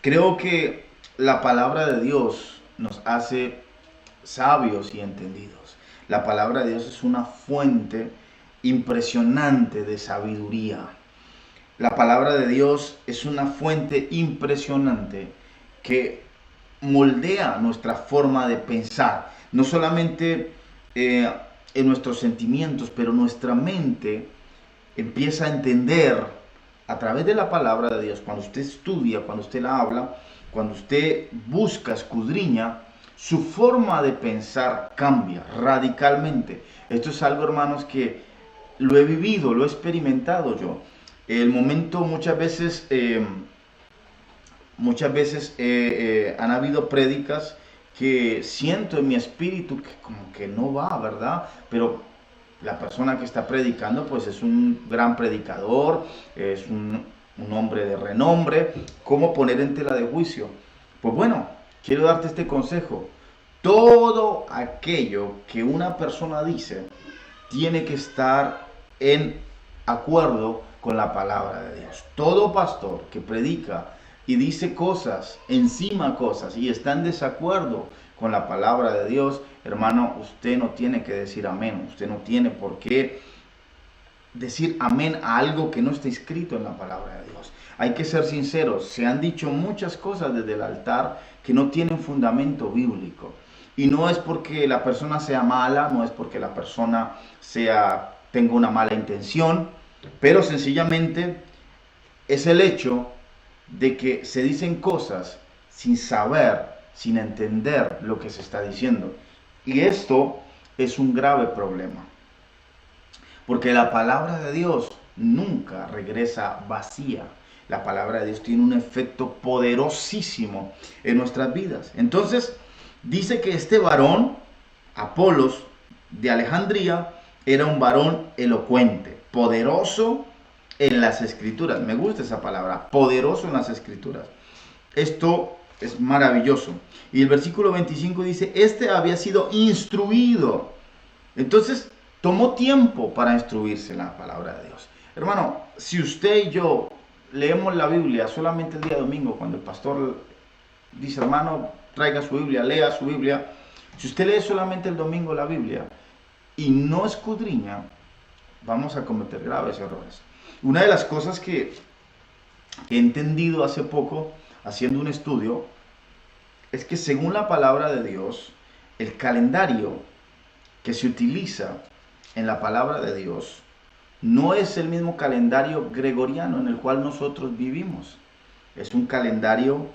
Creo que la palabra de Dios nos hace sabios y entendidos. La palabra de Dios es una fuente impresionante de sabiduría. La palabra de Dios es una fuente impresionante que moldea nuestra forma de pensar. No solamente en nuestros sentimientos, pero nuestra mente empieza a entender a través de la palabra de Dios. Cuando usted estudia, cuando usted la habla, cuando usted busca, escudriña, su forma de pensar cambia radicalmente. Esto es algo, hermanos, que lo he vivido, lo he experimentado yo. El momento muchas veces han habido prédicas que siento en mi espíritu que como que no va, ¿verdad? Pero la persona que está predicando pues es un gran predicador, es un hombre de renombre. ¿Cómo poner en tela de juicio? Pues bueno, quiero darte este consejo. Todo aquello que una persona dice tiene que estar en acuerdo con la palabra de Dios. Todo pastor que predica y dice cosas, encima cosas, y está en desacuerdo con la palabra de Dios, hermano, usted no tiene que decir amén. Usted no tiene por qué decir amén a algo que no está escrito en la palabra de Dios. Hay que ser sinceros. Se han dicho muchas cosas desde el altar que no tienen fundamento bíblico. Y no es porque la persona sea mala, no es porque la persona tenga una mala intención, pero sencillamente es el hecho de que se dicen cosas sin saber, sin entender lo que se está diciendo. Y esto es un grave problema, porque la palabra de Dios nunca regresa vacía. La palabra de Dios tiene un efecto poderosísimo en nuestras vidas. Entonces, Dice que este varón, Apolos de Alejandría, era un varón elocuente, poderoso en las escrituras. Me gusta esa palabra, poderoso en las escrituras. Esto es maravilloso. Y el versículo 25 dice, este había sido instruido. Entonces, tomó tiempo para instruirse en la palabra de Dios. Hermano, si usted y yo leemos la Biblia solamente el día domingo, cuando el pastor dice, hermano, traiga su Biblia, lea su Biblia. Si usted lee solamente el domingo la Biblia y no escudriña, vamos a cometer graves errores. Una de las cosas que he entendido hace poco, haciendo un estudio, es que según la palabra de Dios, el calendario que se utiliza en la palabra de Dios no es el mismo calendario gregoriano en el cual nosotros vivimos. Es un calendario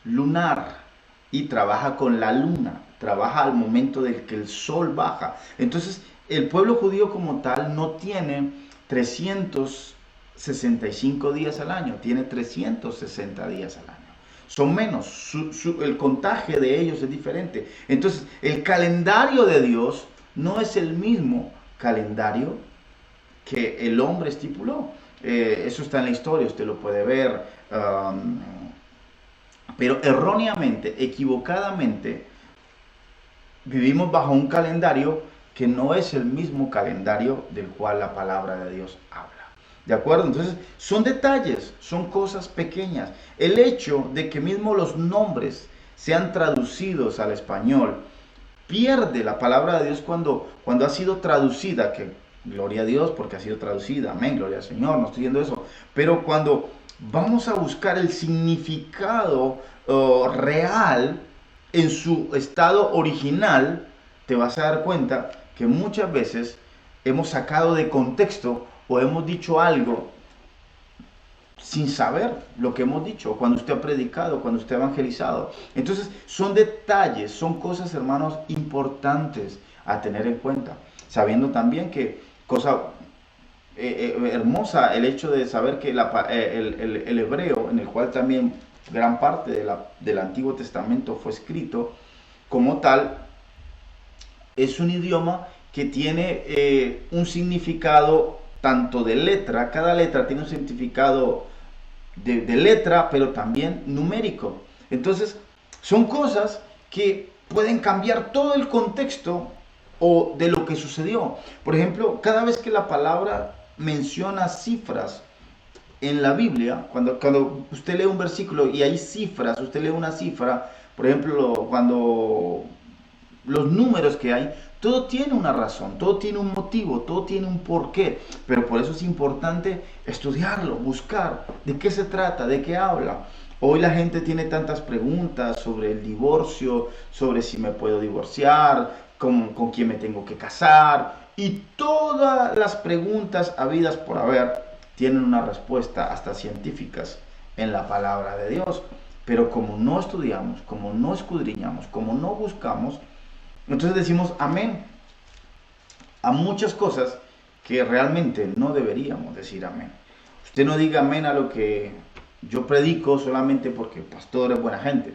lunar y trabaja con la luna, trabaja al momento del que el sol baja. Entonces, el pueblo judío como tal no tiene 365 días al año, tiene 360 días al año. Son menos, el contagio de ellos es diferente. Entonces, el calendario de Dios no es el mismo calendario que el hombre estipuló. Eso está en la historia, usted lo puede ver. Pero erróneamente, equivocadamente, vivimos bajo un calendario que no es el mismo calendario del cual la palabra de Dios habla. ¿De acuerdo? Entonces, son detalles, son cosas pequeñas. El hecho de que mismo los nombres sean traducidos al español, pierde la palabra de Dios cuando ha sido traducida, que gloria a Dios porque ha sido traducida, amén, gloria al Señor, no estoy diciendo eso, pero cuando vamos a buscar el significado real en su estado original, te vas a dar cuenta que muchas veces hemos sacado de contexto o hemos dicho algo sin saber lo que hemos dicho, cuando usted ha predicado, cuando usted ha evangelizado. Entonces, son detalles, son cosas, hermanos, importantes a tener en cuenta, sabiendo también que cosa hermosa el hecho de saber que el hebreo, en el cual también gran parte del Antiguo Testamento fue escrito, como tal, es un idioma que tiene un significado tanto de letra, cada letra tiene un significado de letra, pero también numérico. Entonces, son cosas que pueden cambiar todo el contexto o de lo que sucedió. Por ejemplo, cada vez que la palabra menciona cifras en la Biblia, cuando usted lee un versículo y hay cifras, usted lee una cifra, por ejemplo, cuando los números que hay, todo tiene una razón, todo tiene un motivo, todo tiene un porqué, pero por eso es importante estudiarlo, buscar de qué se trata, de qué habla. Hoy la gente tiene tantas preguntas sobre el divorcio, sobre si me puedo divorciar, con quién me tengo que casar, y todas las preguntas habidas por haber tienen una respuesta hasta científicas en la palabra de Dios. Pero como no estudiamos, como no escudriñamos, como no buscamos, entonces decimos amén a muchas cosas que realmente no deberíamos decir amén. Usted no diga amén a lo que yo predico solamente porque el pastor es buena gente,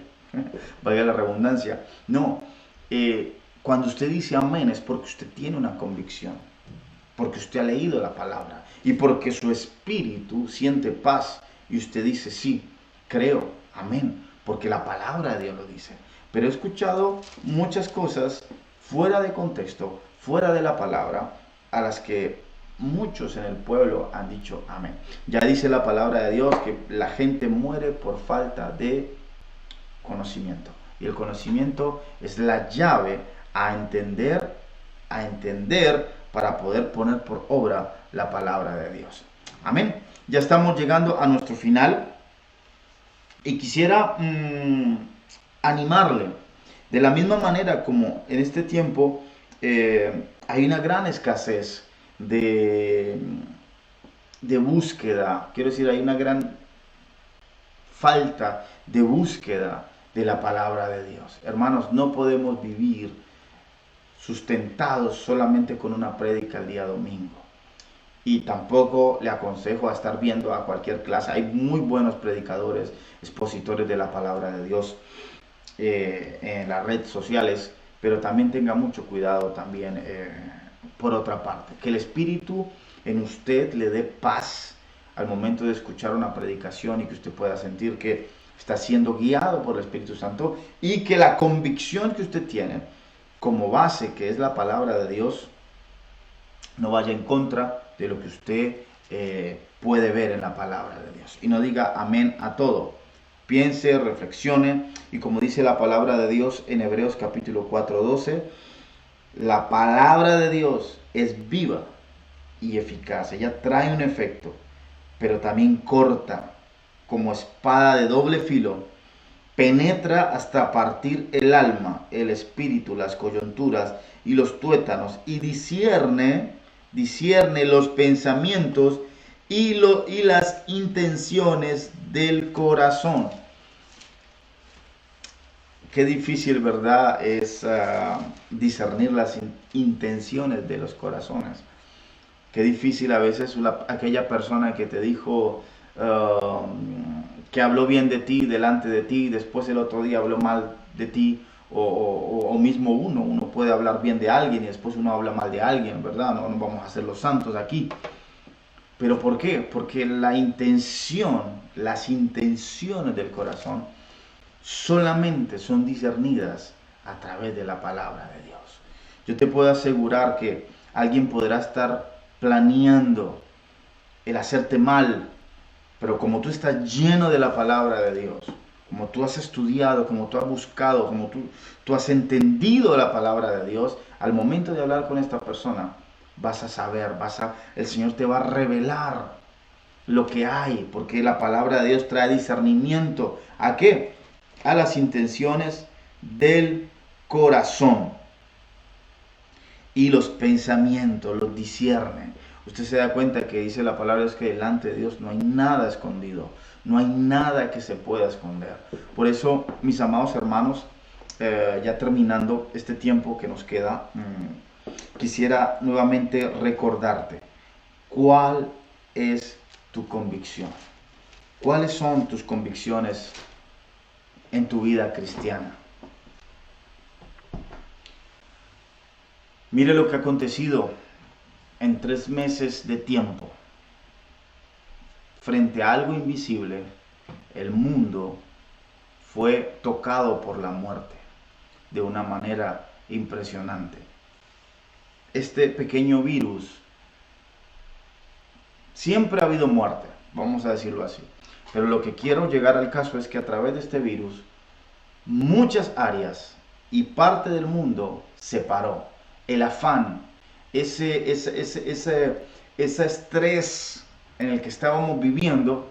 vaya la redundancia. No, cuando usted dice amén es porque usted tiene una convicción, porque usted ha leído la palabra y porque su espíritu siente paz y usted dice sí, creo, amén, porque la palabra de Dios lo dice. Pero he escuchado muchas cosas fuera de contexto, fuera de la palabra, a las que muchos en el pueblo han dicho amén. Ya dice la palabra de Dios que la gente muere por falta de conocimiento. Y el conocimiento es la llave a entender para poder poner por obra la palabra de Dios. Amén. Ya estamos llegando a nuestro final y quisiera animarle. De la misma manera como en este tiempo hay una gran escasez de búsqueda, quiero decir, hay una gran falta de búsqueda de la palabra de Dios. Hermanos, no podemos vivir sustentados solamente con una prédica el día domingo. Y tampoco le aconsejo a estar viendo a cualquier clase. Hay muy buenos predicadores, expositores de la palabra de Dios. en las redes sociales, pero también tenga mucho cuidado también por otra parte, que el Espíritu en usted le dé paz al momento de escuchar una predicación y que usted pueda sentir que está siendo guiado por el Espíritu Santo y que la convicción que usted tiene como base, que es la palabra de Dios, no vaya en contra de lo que usted puede ver en la palabra de Dios. Y no diga amén a todo. Piense, reflexione, y como dice la palabra de Dios en Hebreos capítulo 4:12, la palabra de Dios es viva y eficaz. Ella trae un efecto, pero también corta, como espada de doble filo, penetra hasta partir el alma, el espíritu, las coyunturas y los tuétanos, y discierne los pensamientos y las intenciones del corazón. Qué difícil, ¿verdad?, es discernir las intenciones de los corazones. Qué difícil a veces aquella persona que te dijo, que habló bien de ti delante de ti, después el otro día habló mal de ti, o mismo uno puede hablar bien de alguien y después uno habla mal de alguien, ¿verdad? No vamos a ser los santos aquí. ¿Pero por qué? Porque las intenciones del corazón solamente son discernidas a través de la palabra de Dios. Yo te puedo asegurar que alguien podrá estar planeando el hacerte mal, pero como tú estás lleno de la palabra de Dios, como tú has estudiado, como tú has buscado, como tú has entendido la palabra de Dios, al momento de hablar con esta persona, vas a saber, el Señor te va a revelar lo que hay, porque la palabra de Dios trae discernimiento. ¿A qué? A las intenciones del corazón. Y los pensamientos los discierne. Usted se da cuenta que dice la palabra es que delante de Dios no hay nada escondido, no hay nada que se pueda esconder. Por eso, mis amados hermanos, ya terminando este tiempo que nos queda, quisiera nuevamente recordarte cuál es tu convicción. ¿Cuáles son tus convicciones en tu vida cristiana? Mire lo que ha acontecido en 3 meses de tiempo. Frente a algo invisible, el mundo fue tocado por la muerte de una manera impresionante. Este pequeño virus, siempre ha habido muerte, vamos a decirlo así. Pero lo que quiero llegar al caso es que a través de este virus, muchas áreas y parte del mundo se paró. El afán, ese estrés en el que estábamos viviendo,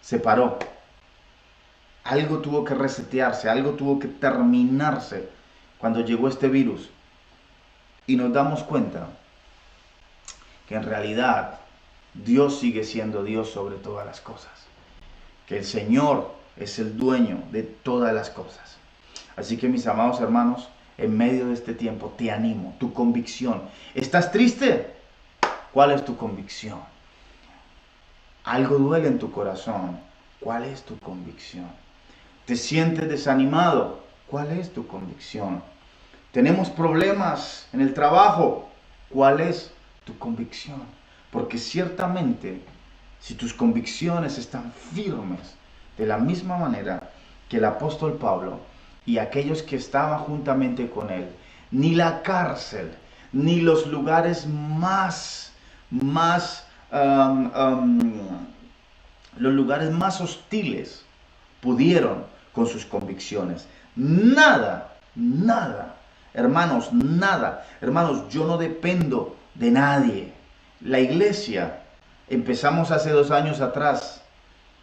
se paró. Algo tuvo que resetearse, algo tuvo que terminarse cuando llegó este virus. Y nos damos cuenta que en realidad Dios sigue siendo Dios sobre todas las cosas. Que el Señor es el dueño de todas las cosas. Así que, mis amados hermanos, en medio de este tiempo te animo, tu convicción. ¿Estás triste? ¿Cuál es tu convicción? Algo duele en tu corazón. ¿Cuál es tu convicción? ¿Te sientes desanimado? ¿Cuál es tu convicción? ¿Tenemos problemas en el trabajo? ¿Cuál es tu convicción? Porque ciertamente, si tus convicciones están firmes, de la misma manera que el apóstol Pablo y aquellos que estaban juntamente con él, ni la cárcel, ni los lugares los lugares más hostiles pudieron con sus convicciones. Nada, hermanos, nada. Hermanos, yo no dependo de nadie. La iglesia, empezamos hace 2 años atrás,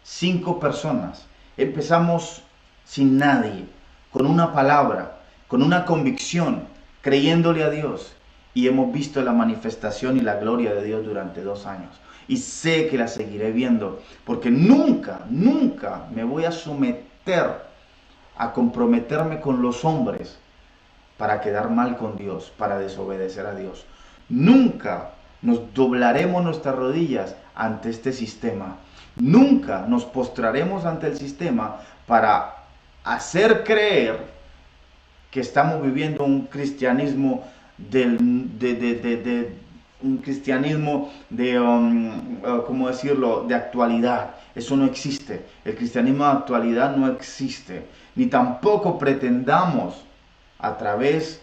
5 personas. Empezamos sin nadie, con una palabra, con una convicción, creyéndole a Dios. Y hemos visto la manifestación y la gloria de Dios durante 2 años. Y sé que la seguiré viendo, porque nunca me voy a someter a comprometerme con los hombres para quedar mal con Dios, para desobedecer a Dios. Nunca nos doblaremos nuestras rodillas ante este sistema. Nunca nos postraremos ante el sistema para hacer creer que estamos viviendo un cristianismo un cristianismo ¿cómo decirlo?, de actualidad. Eso no existe. El cristianismo de actualidad no existe. Ni tampoco pretendamos a través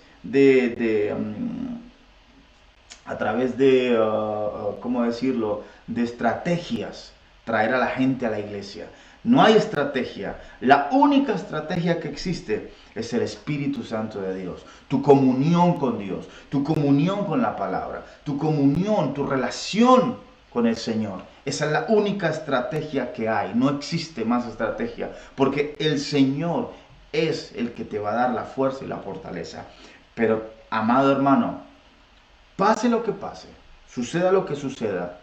¿cómo decirlo?, de estrategias, traer a la gente a la iglesia. No hay estrategia. La única estrategia que existe es el Espíritu Santo de Dios. Tu comunión con Dios, tu comunión con la palabra, tu comunión, tu relación con el Señor. Esa es la única estrategia que hay. No existe más estrategia, porque el Señor es el que te va a dar la fuerza y la fortaleza. Pero, amado hermano, pase lo que pase, suceda lo que suceda,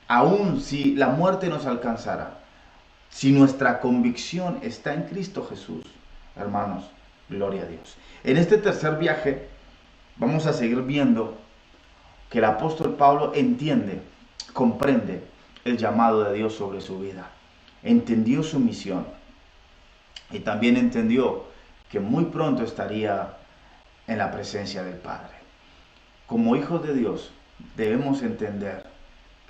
aun si la muerte nos alcanzara, si nuestra convicción está en Cristo Jesús, hermanos, gloria a Dios. En este tercer viaje vamos a seguir viendo que el apóstol Pablo comprende el llamado de Dios sobre su vida. Entendió su misión y también entendió que muy pronto estaría en la presencia del Padre. Como hijos de Dios debemos entender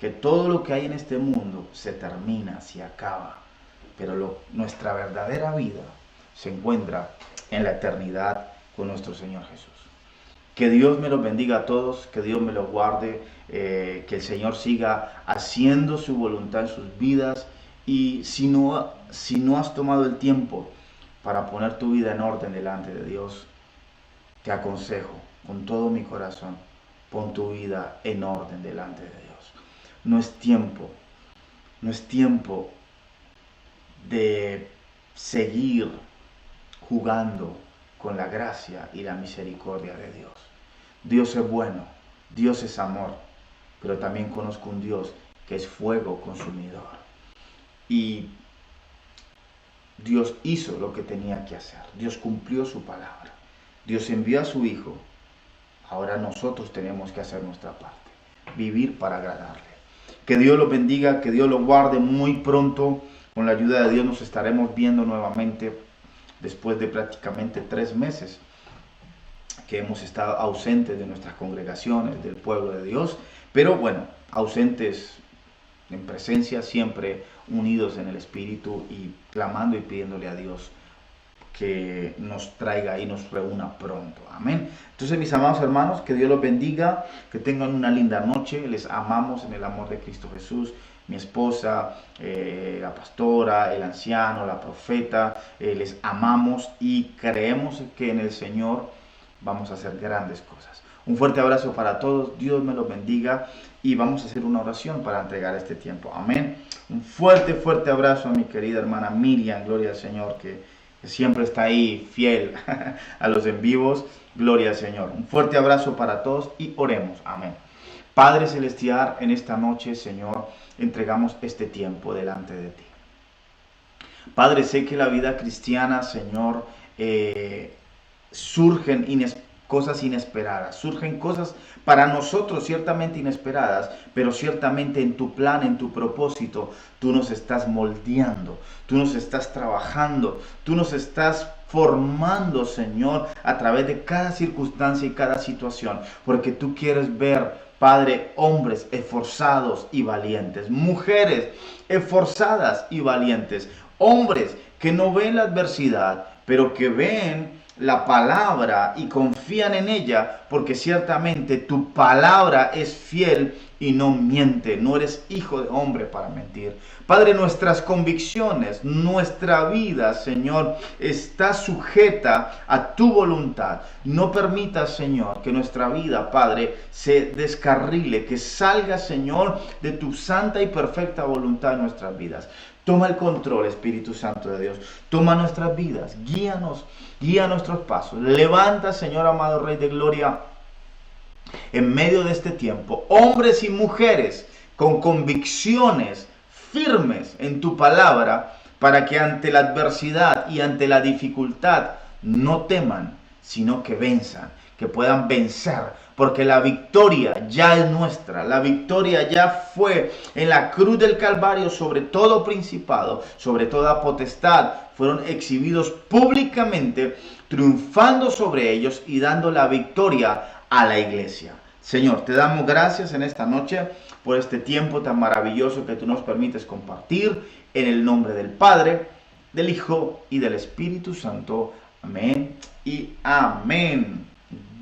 que todo lo que hay en este mundo se termina, se acaba, pero nuestra verdadera vida se encuentra en la eternidad con nuestro Señor Jesús. Que Dios me los bendiga a todos, que Dios me los guarde, que el Señor siga haciendo su voluntad en sus vidas. Y si no has tomado el tiempo para poner tu vida en orden delante de Dios, te aconsejo con todo mi corazón, pon tu vida en orden delante de Dios. No es tiempo de seguir jugando con la gracia y la misericordia de Dios. Dios es bueno, Dios es amor, pero también conozco un Dios que es fuego consumidor. Y Dios hizo lo que tenía que hacer. Dios cumplió su palabra. Dios envió a su Hijo. Ahora nosotros tenemos que hacer nuestra parte. Vivir para agradarle. Que Dios los bendiga, que Dios los guarde. Muy pronto, con la ayuda de Dios, nos estaremos viendo nuevamente después de prácticamente 3 meses que hemos estado ausentes de nuestras congregaciones, del pueblo de Dios. Pero bueno, ausentes en presencia, siempre unidos en el Espíritu y clamando y pidiéndole a Dios que nos traiga y nos reúna pronto. Amén. Entonces, mis amados hermanos, que Dios los bendiga, que tengan una linda noche. Les amamos en el amor de Cristo Jesús. Mi esposa, la pastora, el anciano, la profeta, les amamos y creemos que en el Señor vamos a hacer grandes cosas. Un fuerte abrazo para todos. Dios me los bendiga y vamos a hacer una oración para entregar este tiempo. Amén. Un fuerte abrazo a mi querida hermana Miriam. Gloria al Señor, que siempre está ahí fiel a los en vivos. Gloria al Señor. Un fuerte abrazo para todos y oremos. Amén. Padre Celestial, en esta noche, Señor, entregamos este tiempo delante de ti. Padre, sé que la vida cristiana, Señor, surgen cosas inesperadas, surgen cosas para nosotros ciertamente inesperadas, pero ciertamente en tu plan, en tu propósito, tú nos estás moldeando, tú nos estás trabajando, tú nos estás formando, Señor, a través de cada circunstancia y cada situación, porque tú quieres ver, Padre, hombres esforzados y valientes, mujeres esforzadas y valientes, hombres que no ven la adversidad, pero que ven la palabra y confían en ella, porque ciertamente tu palabra es fiel y no miente. No eres hijo de hombre para mentir. Padre, nuestras convicciones, nuestra vida, Señor, está sujeta a tu voluntad. No permitas, Señor, que nuestra vida, Padre, se descarrile, que salga, Señor, de tu santa y perfecta voluntad en nuestras vidas. Toma el control, Espíritu Santo de Dios. Toma nuestras vidas, guíanos, guía nuestros pasos. Levanta, Señor amado Rey de Gloria, en medio de este tiempo, hombres y mujeres con convicciones firmes en tu palabra, para que ante la adversidad y ante la dificultad no teman, sino que venzan, que puedan vencer porque la victoria ya es nuestra, la victoria ya fue en la cruz del Calvario sobre todo principado, sobre toda potestad, fueron exhibidos públicamente, triunfando sobre ellos y dando la victoria a la iglesia. Señor, te damos gracias en esta noche por este tiempo tan maravilloso que tú nos permites compartir, en el nombre del Padre, del Hijo y del Espíritu Santo. Amén y amén.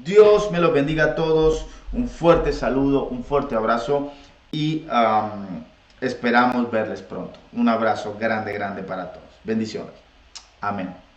Dios me los bendiga a todos. Un fuerte saludo, un fuerte abrazo y esperamos verles pronto. Un abrazo grande, grande para todos. Bendiciones. Amén.